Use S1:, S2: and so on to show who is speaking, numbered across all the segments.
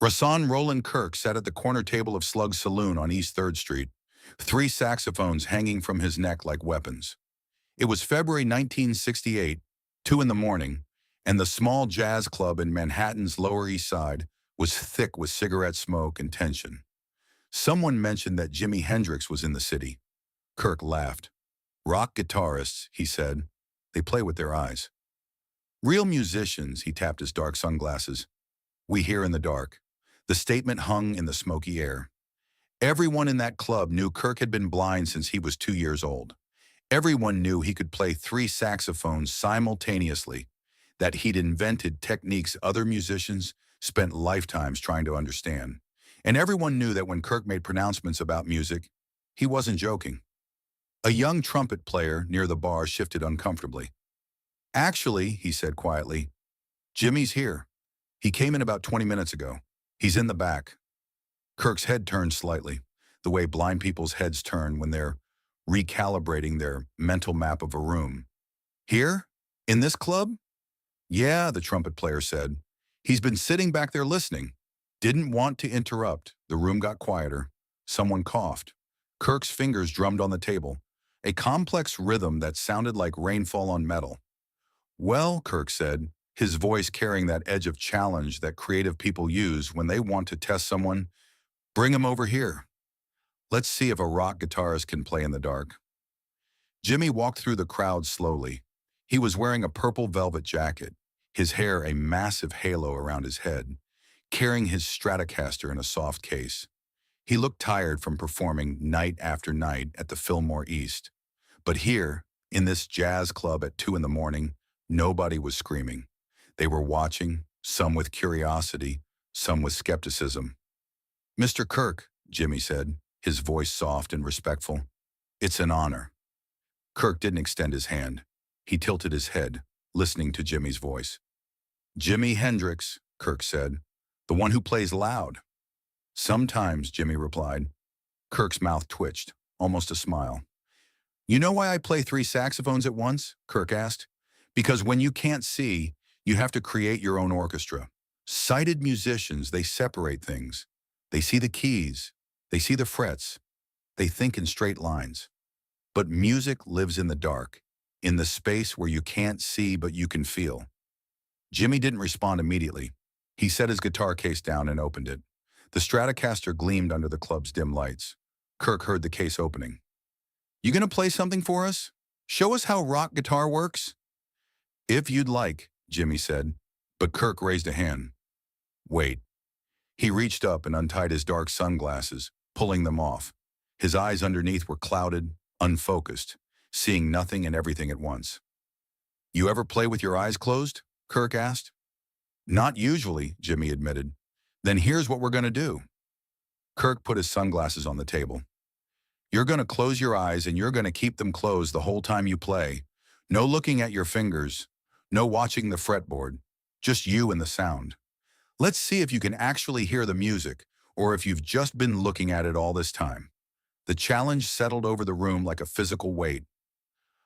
S1: Rahsaan Roland Kirk sat at the corner table of Slug's Saloon on East 3rd Street, three saxophones hanging from his neck like weapons. It was February 1968, 2 in the morning, and the small jazz club in Manhattan's Lower East Side was thick with cigarette smoke and tension. Someone mentioned that Jimi Hendrix was in the city. Kirk laughed. "Rock guitarists," he said. "They play with their eyes." "Real musicians," he tapped his dark sunglasses. "We hear in the dark." The statement hung in the smoky air. Everyone in that club knew Kirk had been blind since he was 2 years old. Everyone knew he could play three saxophones simultaneously, that he'd invented techniques other musicians spent lifetimes trying to understand. And everyone knew that when Kirk made pronouncements about music, he wasn't joking. A young trumpet player near the bar shifted uncomfortably. "Actually," he said quietly, "Jimmy's here. He came in about 20 minutes ago. He's in the back." Kirk's head turned slightly, the way blind people's heads turn when they're recalibrating their mental map of a room. "Here? In this club?" "Yeah," the trumpet player said. "He's been sitting back there listening." Didn't want to interrupt. The room got quieter. Someone coughed. Kirk's fingers drummed on the table, a complex rhythm that sounded like rainfall on metal. "Well," Kirk said, his voice carrying that edge of challenge that creative people use when they want to test someone, "bring him over here. Let's see if a rock guitarist can play in the dark." Jimmy walked through the crowd slowly. He was wearing a purple velvet jacket, his hair a massive halo around his head, carrying his Stratocaster in a soft case. He looked tired from performing night after night at the Fillmore East. But here, in this jazz club at 2 in the morning, nobody was screaming. They were watching, some with curiosity, some with skepticism. "Mr. Kirk," Jimmy said, his voice soft and respectful, "it's an honor." Kirk didn't extend his hand. He tilted his head, listening to Jimmy's voice. "Jimi Hendrix," Kirk said, "the one who plays loud." "Sometimes," Jimmy replied. Kirk's mouth twitched, almost a smile. "You know why I play three saxophones at once?" Kirk asked. "Because when you can't see, you have to create your own orchestra. Sighted musicians, they separate things. They see the keys. They see the frets. They think in straight lines. But music lives in the dark, in the space where you can't see but you can feel." Jimmy didn't respond immediately. He set his guitar case down and opened it. The Stratocaster gleamed under the club's dim lights. Kirk heard the case opening. "You gonna play something for us? Show us how rock guitar works?" "If you'd like," Jimmy said, but Kirk raised a hand. "Wait." He reached up and untied his dark sunglasses, pulling them off. His eyes underneath were clouded, unfocused, seeing nothing and everything at once. "You ever play with your eyes closed?" Kirk asked. "Not usually," Jimmy admitted. "Then here's what we're going to do." Kirk put his sunglasses on the table. "You're going to close your eyes and you're going to keep them closed the whole time you play. No looking at your fingers. No watching the fretboard. Just you and the sound. Let's see if you can actually hear the music or if you've just been looking at it all this time." The challenge settled over the room like a physical weight.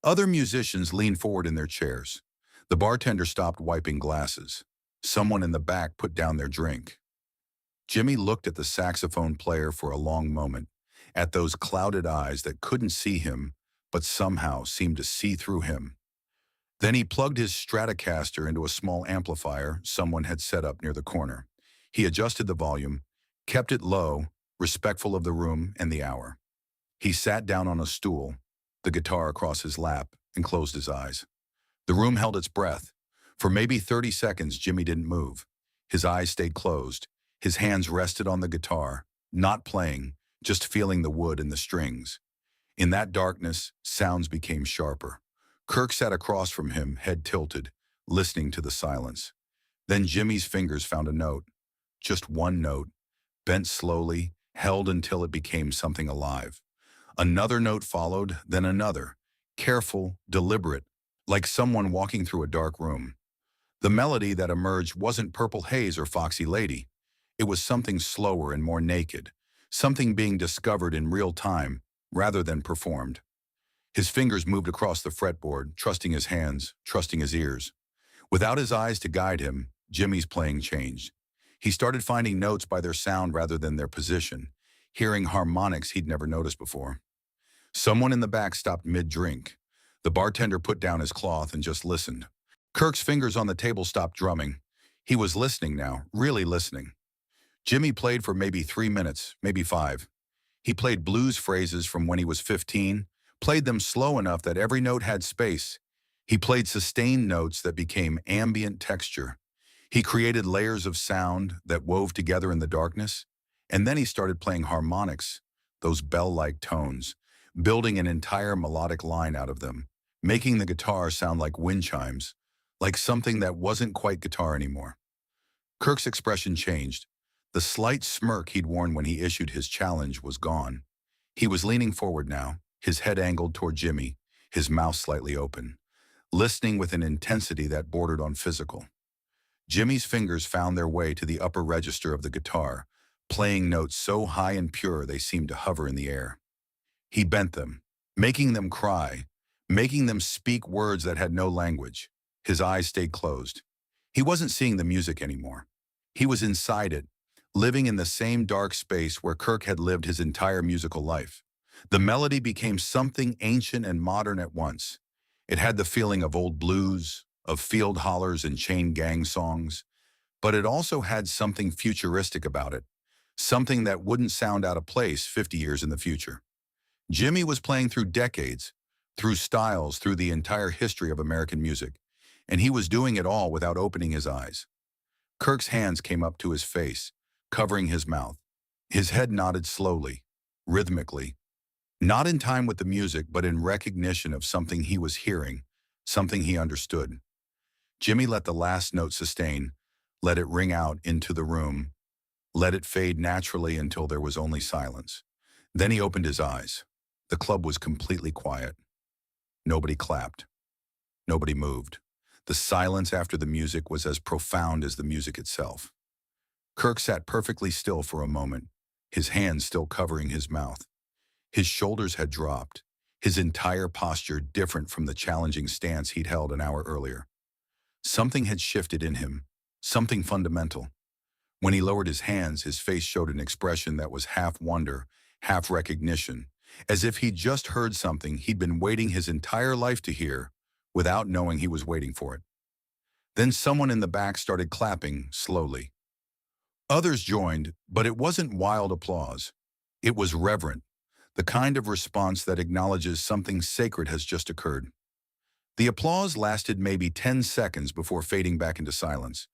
S1: Other musicians leaned forward in their chairs. The bartender stopped wiping glasses. Someone in the back put down their drink. Jimmy looked at the saxophone player for a long moment, at those clouded eyes that couldn't see him, but somehow seemed to see through him. Then he plugged his Stratocaster into a small amplifier someone had set up near the corner. He adjusted the volume, kept it low, respectful of the room and the hour. He sat down on a stool, the guitar across his lap, and closed his eyes. The room held its breath. For maybe 30 seconds, Jimmy didn't move. His eyes stayed closed. His hands rested on the guitar, not playing, just feeling the wood and the strings. In that darkness, sounds became sharper. Kirk sat across from him, head tilted, listening to the silence. Then Jimmy's fingers found a note. Just one note, bent slowly, held until it became something alive. Another note followed, then another, careful, deliberate, like someone walking through a dark room. The melody that emerged wasn't Purple Haze or Foxy Lady. It was something slower and more naked, something being discovered in real time rather than performed. His fingers moved across the fretboard, trusting his hands, trusting his ears. Without his eyes to guide him, Jimmy's playing changed. He started finding notes by their sound rather than their position, hearing harmonics he'd never noticed before. Someone in the back stopped mid-drink. The bartender put down his cloth and just listened. Kirk's fingers on the table stopped drumming. He was listening now, really listening. Jimi played for maybe 3 minutes, maybe 5. He played blues phrases from when he was 15, played them slow enough that every note had space. He played sustained notes that became ambient texture. He created layers of sound that wove together in the darkness. And then he started playing harmonics, those bell-like tones, building an entire melodic line out of them, making the guitar sound like wind chimes, like something that wasn't quite guitar anymore. Kirk's expression changed. The slight smirk he'd worn when he issued his challenge was gone. He was leaning forward now, his head angled toward Jimi, his mouth slightly open, listening with an intensity that bordered on physical. Jimmy's fingers found their way to the upper register of the guitar, playing notes so high and pure they seemed to hover in the air. He bent them, making them cry, making them speak words that had no language. His eyes stayed closed. He wasn't seeing the music anymore. He was inside it, living in the same dark space where Kirk had lived his entire musical life. The melody became something ancient and modern at once. It had the feeling of old blues, of field hollers and chain gang songs, but it also had something futuristic about it, something that wouldn't sound out of place 50 years in the future. Jimi was playing through decades, through styles, through the entire history of American music, and he was doing it all without opening his eyes. Kirk's hands came up to his face, covering his mouth. His head nodded slowly, rhythmically, not in time with the music, but in recognition of something he was hearing, something he understood. Jimi let the last note sustain, let it ring out into the room, let it fade naturally until there was only silence. Then he opened his eyes. The club was completely quiet. Nobody clapped. Nobody moved. The silence after the music was as profound as the music itself. Kirk sat perfectly still for a moment, his hands still covering his mouth. His shoulders had dropped, his entire posture different from the challenging stance he'd held an hour earlier. Something had shifted in him, something fundamental. When he lowered his hands, his face showed an expression that was half wonder, half recognition, as if he'd just heard something he'd been waiting his entire life to hear, without knowing he was waiting for it. Then someone in the back started clapping, slowly. Others joined, but it wasn't wild applause. It was reverent, the kind of response that acknowledges something sacred has just occurred. The applause lasted maybe 10 seconds before fading back into silence,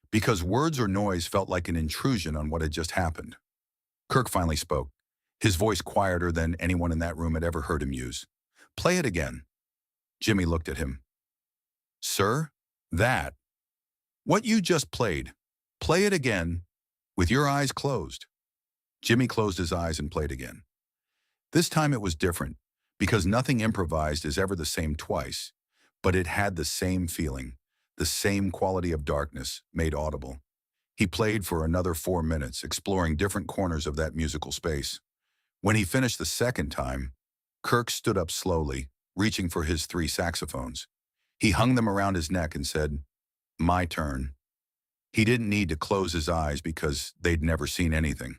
S1: because words or noise felt like an intrusion on what had just happened. Kirk finally spoke, his voice quieter than anyone in that room had ever heard him use. "Play it again." Jimi looked at him. "Sir, that. What you just played. Play it again, with your eyes closed." Jimi closed his eyes and played again. This time it was different, because nothing improvised is ever the same twice, but it had the same feeling, the same quality of darkness, made audible. He played for another 4 minutes, exploring different corners of that musical space. When he finished the second time, Kirk stood up slowly, reaching for his 3 saxophones. He hung them around his neck and said, "My turn." He didn't need to close his eyes because they'd never seen anything.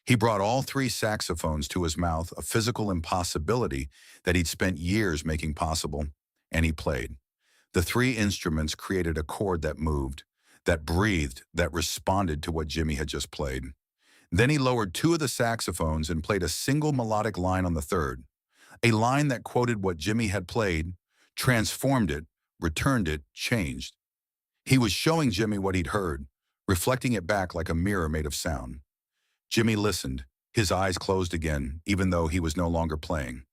S1: He brought all 3 saxophones to his mouth, a physical impossibility that he'd spent years making possible, and he played. The 3 instruments created a chord that moved, that breathed, that responded to what Jimi had just played. Then he lowered 2 of the saxophones and played a single melodic line on the third, a line that quoted what Jimi had played, transformed it, returned it, changed. He was showing Jimi what he'd heard, reflecting it back like a mirror made of sound. Jimi listened, his eyes closed again, even though he was no longer playing.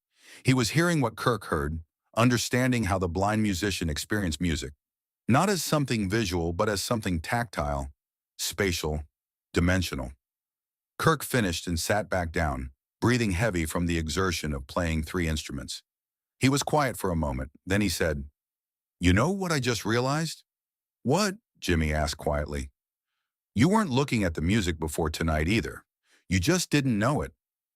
S1: He was hearing what Kirk heard, understanding how the blind musician experienced music, not as something visual, but as something tactile, spatial, dimensional. Kirk finished and sat back down, breathing heavy from the exertion of playing 3 instruments. He was quiet for a moment, then he said, "You know what I just realized?" "What?" Jimi asked quietly. "You weren't looking at the music before tonight either. You just didn't know it.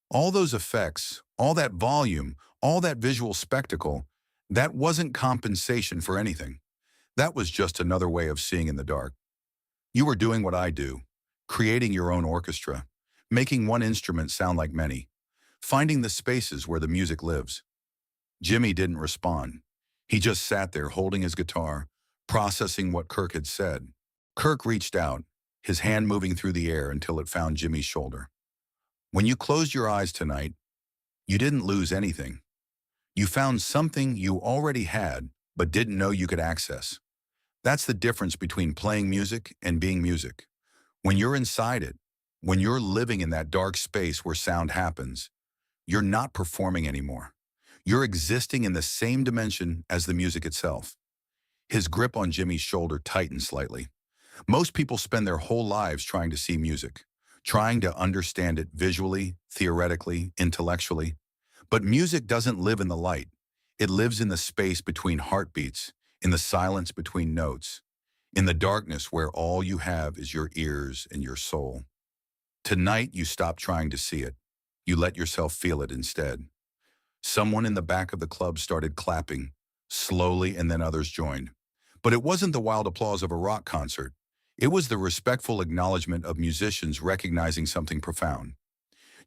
S1: All those effects, all that volume, all that visual spectacle, that wasn't compensation for anything. That was just another way of seeing in the dark. You were doing what I do, creating your own orchestra, making one instrument sound like many, finding the spaces where the music lives. Jimi didn't respond. He just sat there holding his guitar, processing what Kirk had said. Kirk reached out, his hand moving through the air until it found Jimmy's shoulder. When you closed your eyes tonight, you didn't lose anything. You found something you already had but didn't know you could access. That's the difference between playing music and being music. When you're inside it, when you're living in that dark space where sound happens, you're not performing anymore. You're existing in the same dimension as the music itself. His grip on Jimmy's shoulder tightened slightly. Most people spend their whole lives trying to see music, trying to understand it visually, theoretically, intellectually. But music doesn't live in the light. It lives in the space between heartbeats, in the silence between notes, in the darkness where all you have is your ears and your soul. Tonight, you stop trying to see it. You let yourself feel it instead. Someone in the back of the club started clapping, slowly, and then others joined. But it wasn't the wild applause of a rock concert. It was the respectful acknowledgement of musicians recognizing something profound.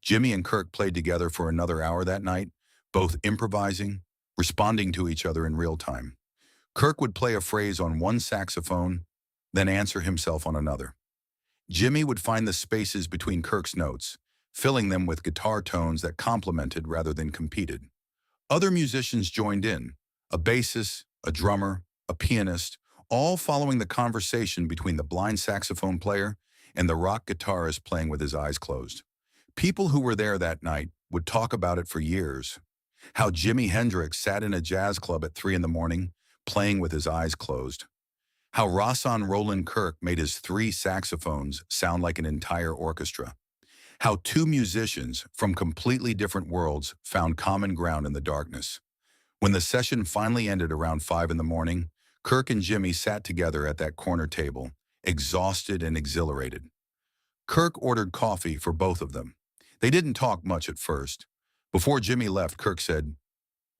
S1: Jimi and Kirk played together for another hour that night, both improvising, responding to each other in real time. Kirk would play a phrase on one saxophone, then answer himself on another. Jimi would find the spaces between Kirk's notes, filling them with guitar tones that complemented rather than competed. Other musicians joined in, a bassist, a drummer, a pianist, all following the conversation between the blind saxophone player and the rock guitarist playing with his eyes closed. People who were there that night would talk about it for years. How Jimi Hendrix sat in a jazz club at 3 in the morning, playing with his eyes closed. How Rahsaan Roland Kirk made his 3 saxophones sound like an entire orchestra. How 2 musicians from completely different worlds found common ground in the darkness. When the session finally ended around 5 in the morning, Kirk and Jimi sat together at that corner table, exhausted and exhilarated. Kirk ordered coffee for both of them. They didn't talk much at first. Before Jimi left, Kirk said,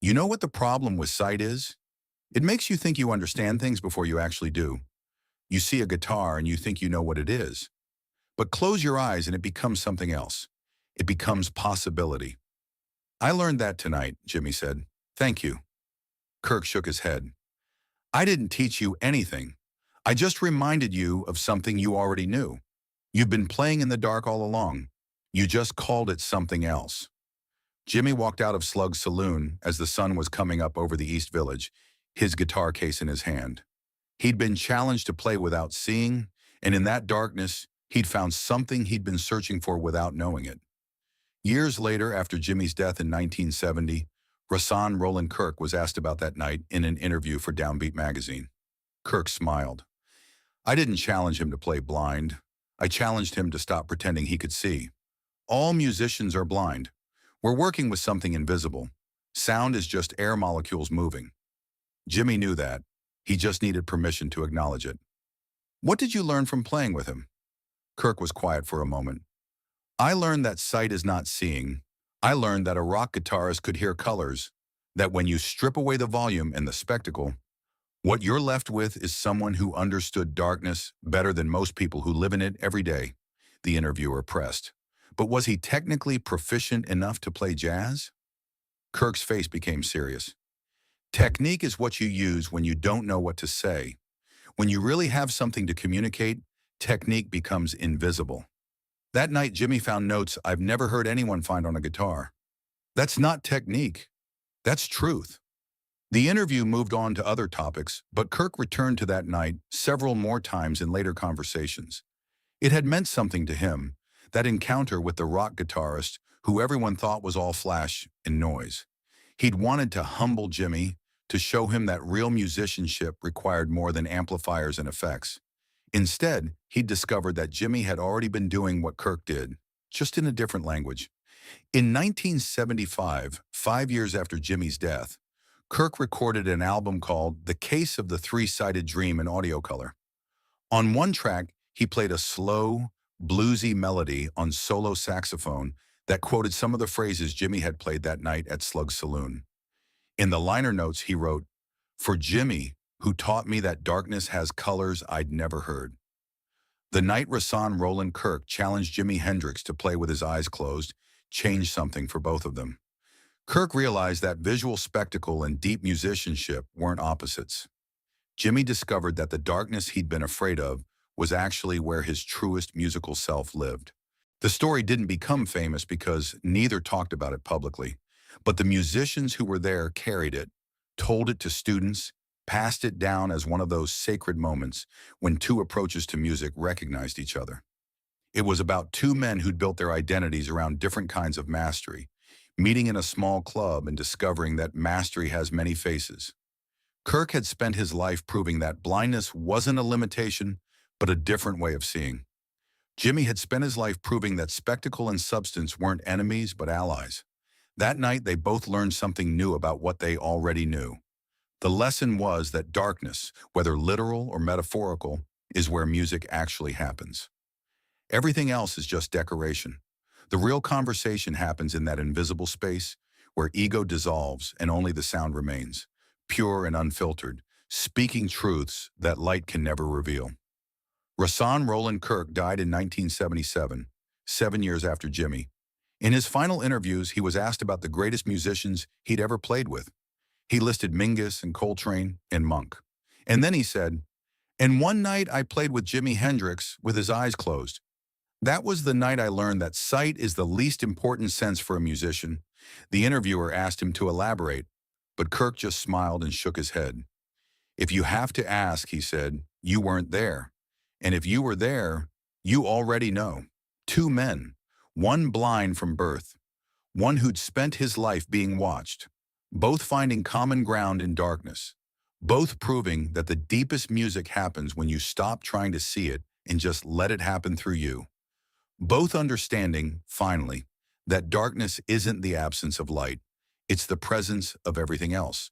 S1: "You know what the problem with sight is? It makes you think you understand things before you actually do. You see a guitar and you think you know what it is. But close your eyes and it becomes something else. It becomes possibility." "I learned that tonight," Jimi said. "Thank you." Kirk shook his head. "I didn't teach you anything. I just reminded you of something you already knew. You've been playing in the dark all along. You just called it something else." Jimi walked out of Slug's saloon as the sun was coming up over the East Village, his guitar case in his hand. He'd been challenged to play without seeing, and in that darkness, he'd found something he'd been searching for without knowing it. Years later, after Jimmy's death in 1970, Rahsaan Roland Kirk was asked about that night in an interview for Downbeat magazine. Kirk smiled. "I didn't challenge him to play blind. I challenged him to stop pretending he could see. All musicians are blind. We're working with something invisible. Sound is just air molecules moving." Jimi knew that. He just needed permission to acknowledge it. "What did you learn from playing with him?" Kirk was quiet for a moment. "I learned that sight is not seeing. I learned that a rock guitarist could hear colors, that when you strip away the volume and the spectacle, what you're left with is someone who understood darkness better than most people who live in it every day," the interviewer pressed. "But was he technically proficient enough to play jazz?" Kirk's face became serious. "Technique is what you use when you don't know what to say. When you really have something to communicate, technique becomes invisible." That night, Jimi found notes I've never heard anyone find on a guitar. That's not technique. That's truth. The interview moved on to other topics, but Kirk returned to that night several more times in later conversations. It had meant something to him, that encounter with the rock guitarist who everyone thought was all flash and noise. He'd wanted to humble Jimi, to show him that real musicianship required more than amplifiers and effects. Instead, he'd discovered that Jimi had already been doing what Kirk did, just in a different language. In 1975, 5 years after Jimi's death, Kirk recorded an album called The Case of the Three-Sided Dream in audio color. On one track, he played a slow, bluesy melody on solo saxophone that quoted some of the phrases Jimi had played that night at Slug's Saloon. In the liner notes, he wrote, "For Jimi, who taught me that darkness has colors I'd never heard." The night Rahsaan Roland Kirk challenged Jimi Hendrix to play with his eyes closed changed something for both of them. Kirk realized that visual spectacle and deep musicianship weren't opposites. Jimi discovered that the darkness he'd been afraid of was actually where his truest musical self lived. The story didn't become famous because neither talked about it publicly, but the musicians who were there carried it, told it to students, passed it down as one of those sacred moments when two approaches to music recognized each other. It was about two men who'd built their identities around different kinds of mastery, meeting in a small club and discovering that mastery has many faces. Kirk had spent his life proving that blindness wasn't a limitation, but a different way of seeing. Jimi had spent his life proving that spectacle and substance weren't enemies, but allies. That night, they both learned something new about what they already knew. The lesson was that darkness, whether literal or metaphorical, is where music actually happens. Everything else is just decoration. The real conversation happens in that invisible space where ego dissolves and only the sound remains, pure and unfiltered, speaking truths that light can never reveal. Rahsaan Roland Kirk died in 1977, 7 years after Jimi. In his final interviews, he was asked about the greatest musicians he'd ever played with. He listed Mingus and Coltrane and Monk. And then he said, "And one night I played with Jimi Hendrix with his eyes closed. That was the night I learned that sight is the least important sense for a musician." The interviewer asked him to elaborate, but Kirk just smiled and shook his head. "If you have to ask," he said, "you weren't there. And if you were there, you already know. Two men, one blind from birth, one who'd spent his life being watched, both finding common ground in darkness, both proving that the deepest music happens when you stop trying to see it and just let it happen through you. Both understanding, finally, that darkness isn't the absence of light, it's the presence of everything else.